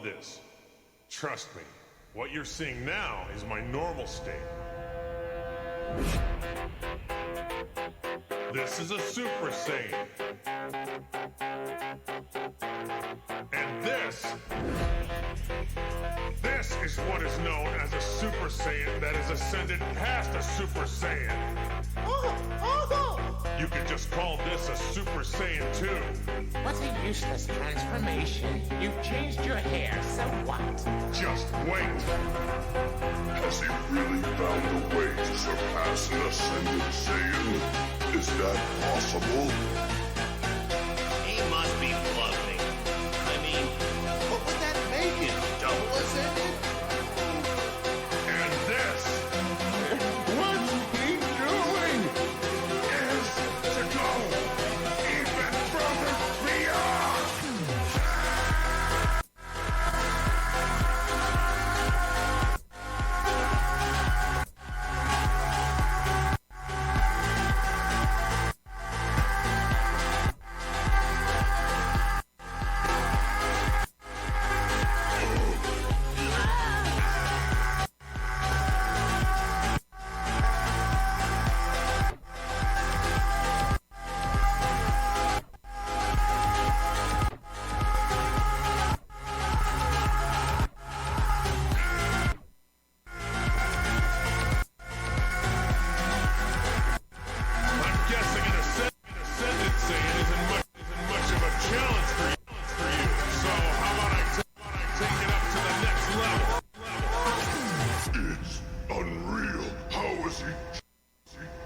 love this. Trust me, what you're seeing now is my normal state. This is a Super Saiyan. And this is what is known as a Super Saiyan that has ascended past a Super Saiyan. You could just call this a Super Saiyan 2. What a useless transformation. You've changed your hair, so what? Just wait. Has he really found a way to surpass an ascended Saiyan? Is that possible? He must be bluffing. I mean, what would that make him? Double ascended? And this What's he doing? is to go even further beyond. I'm guessing an ascended Saiyan isn't much of a challenge for you. So how about I take it up to the next level? It's unreal. How is he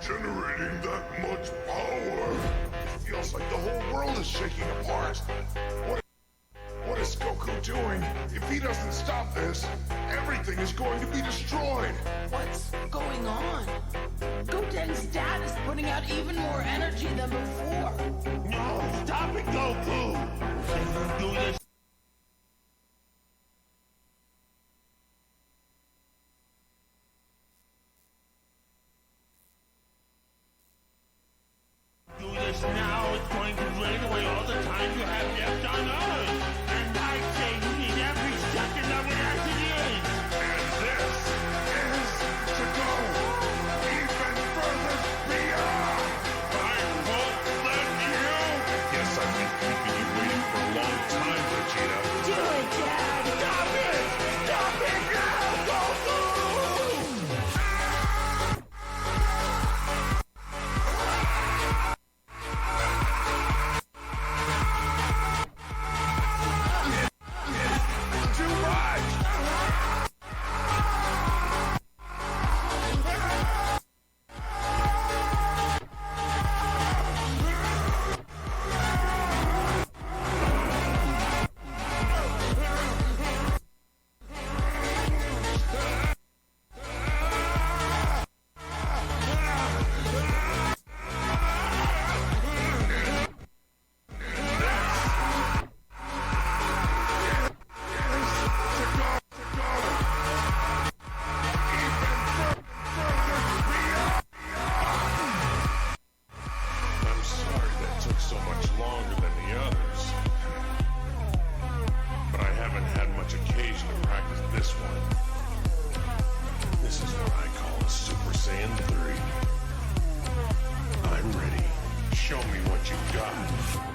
generating that much power? It feels like the whole world is shaking apart. What is Goku doing? If he doesn't stop this, everything is going to be destroyed. What's going on? Goten's dad is putting out even more energy than before. No, stop it, Goku! If you do this, now, it's going to drain away all the time you have left on Earth. And I say you need every second of it as it is. And this is to go even further beyond. I won't let you. Yes, I've been keeping you waiting for a long time, Vegeta. Do it, Dad! Stop it! Stop it now, Goku! Too much! I'm sorry that took so much longer than the others. But I haven't had much occasion to practice this one. This is what I call a Super Saiyan 3. I'm ready. Show me what you got.